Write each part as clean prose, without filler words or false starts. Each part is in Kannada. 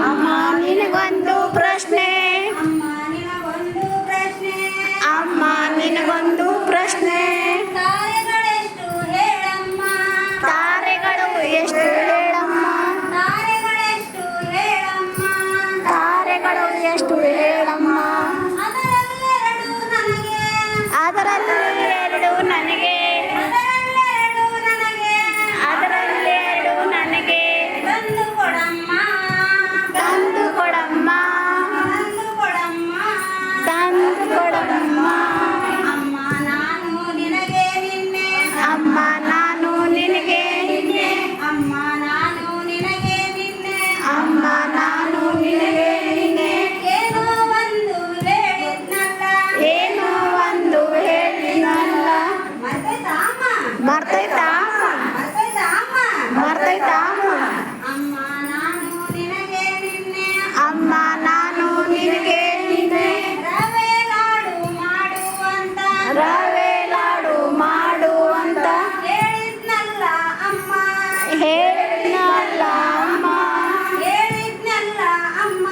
ಅಮ್ಮ ನಿನಗೊಂದು ಪ್ರಶ್ನೆ, ಅಮ್ಮ ನಿನಗೊಂದು ಪ್ರಶ್ನೆ, ಅಮ್ಮ ನಿನಗೊಂದು ಪ್ರಶ್ನೆ. ತಾರೆಗಳೆಷ್ಟು ಹೇಳಮ್ಮ, ತಾರೆಗಳು ಎಷ್ಟು ಹೇಳಮ್ಮ, ತಾರೆಗಳೆಷ್ಟು ಹೇಳಮ್ಮ, ತಾರೆಗಳು ಎಷ್ಟು ಹೇಳಮ್ಮ. ಅದರಲ್ಲೆರಡು ನನಗೆ, ಅದರಲ್ಲಿ ಎರಡು ನನಗೆ, ಅದರಲ್ಲೆರಡು ನನಗೆ, ಅದರಲ್ಲಿ ಎರಡು ನನಗೆ. ತಂದು ಕೊಡಮ್ಮ, ತಂದು ಕೊಡಮ್ಮ, ತಂದು ಕೊಡಮ್ಮ. ತಂದು ಕೊಡಮ್ಮ. ಅಮ್ಮ ನಾನು ನಿನಗೆ ನಿನ್ನೆ, ಅಮ್ಮ ನಾನು ನಿನಗೆ ನಿನ್ನೆ, ಅಮ್ಮ ನಾನು ನಿನಗೆ ನಿನ್ನೆ, ಅಮ್ಮ ನಾನು ನಿನಗೆ ನಿನ್ನೆ. ಏನೋ ಒಂದು ಹೇಳಿದ್ನಲ್ಲ, ಏನೋ ಒಂದು ಹೇಳಿನಲ್ಲ. ಮರ್ತೈತಾ ಅಮ್ಮ, ಮರ್ತೈತಾ ಮರ್ತೈತಾ ಅಮ್ಮ. ಮರ್ತೈತಾ ಅಮ್ಮ ನಾನು ನಿನಗೆ ನಿನ್ನೆ, ಅಮ್ಮ ನಾನು ನಿನಗೆ ನಿನ್ನೆ. ರವೆ ಲಾಡು ಮಾಡುವಂತ ರವೆ ಲಾಡು ಮಾಡು ಅಂತ ಹೇಳಿದ್ನಲ್ಲ ಅಮ್ಮ, ಹೇಳಿದ್ನಲ್ಲ ಅಮ್ಮ, ಹೇಳಿದ್ನಲ್ಲ ಅಮ್ಮ.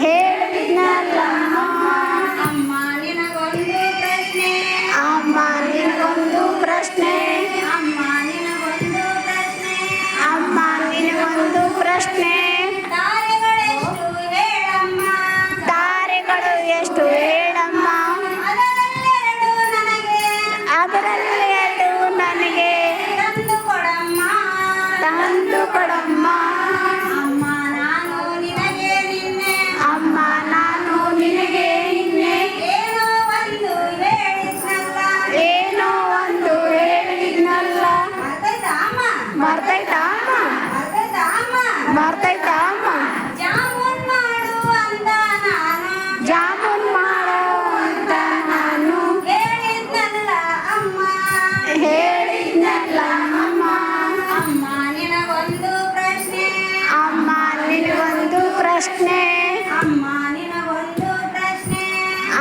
ಹೇಳಿದ್ನಲ್ಲ ಅಮ್ಮ. ಅಮ್ಮ ನಿನಗೊಂದು ಪ್ರಶ್ನೆ, ಅಮ್ಮ ನಿನಗೊಂದು ಪ್ರಶ್ನೆ, ಅಮ್ಮ ನಿನಗೊಂದು ಪ್ರಶ್ನೆ. ಅಮ್ಮ ನಿನಗೊಂದು ಪ್ರಶ್ನೆ. ತಾರೆಗಳೆಷ್ಟು ಹೇಳಮ್ಮ, ತಾರೆಗಳು ಎಷ್ಟು ಹೇಳಮ್ಮ, ಅದರಲ್ಲೆರಡು ನನಗೆ, ಅದರಲ್ಲಿ ಎರಡು ನನಗೆ. ತಂದು ಕೊಡಮ್ಮ, ತಂದು ಕೊಡಮ್ಮ. ಅಮ್ಮ ನಾನು ನಿನಗೆ ನಿನ್ನೆ, ಅಮ್ಮ ನಾನು ನಿನಗೆ ನಿನ್ನೆ. ಏನೋ ಒಂದು ಹೇಳಿದ್ನಲ್ಲ, ಏನೋ ಒಂದು ಹೇಳಿದ್ನಲ್ಲ. ಮರ್ತೈತಾ ಅಮ್ಮ, ಮರ್ತೈತಾ ಮರ್ತೈತಾ ಅಮ್ಮ. ಮರ್ತೈತಾ ಅಮ್ಮ. ಜಾಮೂನ್ ಮಾಡು ಅಂದ ನಾನು, ಜಾಮೂನ್ ಮಾಡೋ ಅಂತ ನಾನು ಹೇಳಿದ್ನಲ್ಲ ಅಮ್ಮ. ಹೇಳಿದ್ನಲ್ಲ ಅಮ್ಮ. ಅಮ್ಮ ನಿನಗೊಂದು ಪ್ರಶ್ನೆ, ಅಮ್ಮ ನಿನಗೊಂದು ಪ್ರಶ್ನೆ, ಅಮ್ಮ ನಿನಗೊಂದು ಪ್ರಶ್ನೆ.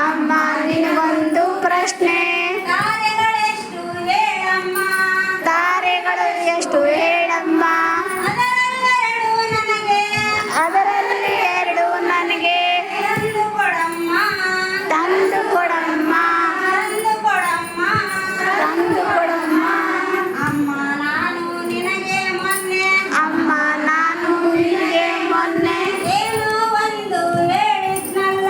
ಅಮ್ಮ ನಿನಗೊಂದು ಪ್ರಶ್ನೆ. ತಾರೆಗಳೆಷ್ಟು ಹೇಳಮ್ಮ, ತಾರೆಗಳು ಎಷ್ಟು ಹೇಳಮ್ಮ, ಅದರಲ್ಲೆರಡು ನನಗೆ, ಅದರಲ್ಲಿ ಎರಡು ನನಗೆ. ತಂದು ಕೊಡಮ್ಮ, ತಂದು ಕೊಡಮ್ಮ, ತಂದು ಕೊಡಮ್ಮ. ತಂದು ಕೊಡಮ್ಮ. ಅಮ್ಮ ನಾನು ನಿನಗೆ ಮೊನ್ನೆ, ಅಮ್ಮ ನಾನು ನಿನಗೆ ಮೊನ್ನೆ ಏನೋ ಒಂದು ಹೇಳಿದ್ನಲ್ಲ,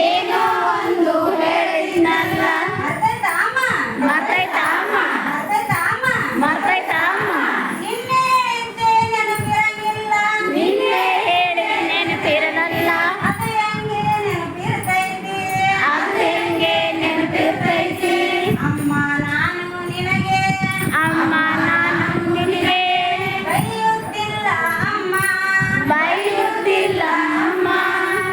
ಏನೋ ಒಂದು ಹೇಳಿದ್ನಲ್ಲ. ಮರ್ತೈತಾ ಅಮ್ಮ, ಮರ್ತೈತಾ ಅಮ್ಮ, ಮರ್ತೈತಾ ಅಮ್ಮ. ಮರ್ತೈತಾ ಅಮ್ಮ. ನಿನ್ನೆ ಹೇಳಿದ್ದೆ ನೆನಪಿರಂಗಿಲ್ಲ, ನಿನ್ನೆ ಹೇಳಿ ನೆನಪಿರಲ್ಲ. ಅದು ಹೆಂಗೆ ನೆನಪಿರ್ತೈತಿ. ಅದು ಹೆಂಗೆ ನೆನಪಿರ್ತೈತಿ. ಅಮ್ಮ ನಾನು ನಿನಗೆ ಅಮ್ಮ ನಾನು ನಿನಗೆ ಬೈಯುತ್ತಿಲ್ಲ ಅಮ್ಮ, ಬೈಯುತ್ತಿಲ್ಲ ಅಮ್ಮ.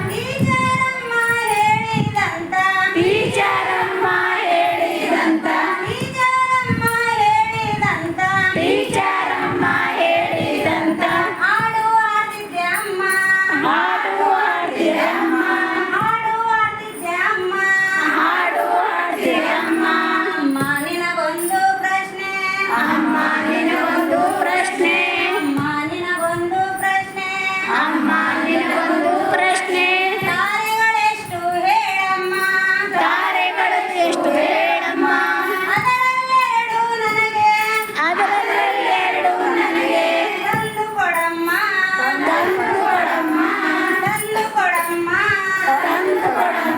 ಟೀಚರಮ್ಮ ಹೇಳಿದಂತ, ಟೀಚರಮ್ಮ ಹೇಳಿದಂತ, ಟೀಚರಮ್ಮ ಹೇಳಿದಂತ ಟೀಚರಮ್ಮ ಹೇಳಿದಂತ ಹಾಡು ಆಡಿದ್ದೆ ಅಮ್ಮ, ಹಾಡು ಹಾಡ್ತೀರಮ್ಮ, ಹಾಡು ಆಡಿದ್ದೆ ಅಮ್ಮ. ಹಾಡು ಹಾಡ್ತೀರಮ್ಮ. ಅಮ್ಮ ನಿನಗೊಂದು ಪ್ರಶ್ನೆ, ಅಮ್ಮ ನಿನಗೊಂದು ಪ್ರಶ್ನೆ, ಅಮ್ಮ ನಿನಗೊಂದು ಪ್ರಶ್ನೆ. ಅಮ್ಮ ನಿನಗೊಂದು ಪ್ರಶ್ನೆ. ತಾರೆಗಳೆಷ್ಟು ಹೇಳಮ್ಮ, ತಾರೆಗಳು ಎಷ್ಟು ಹೇಳಮ್ಮ, ಅದರಲ್ಲೆರಡು ನನಗೆ, ಅದರಲ್ಲಿ ಎರಡು ನನಗೆ. ತಂದು ಕೊಡಮ್ಮ, ತಂದು ಕೊಡಮ್ಮ, ತಂದು ಕೊಡಮ್ಮ. ತಂದು ಕೊಡಮ್ಮ.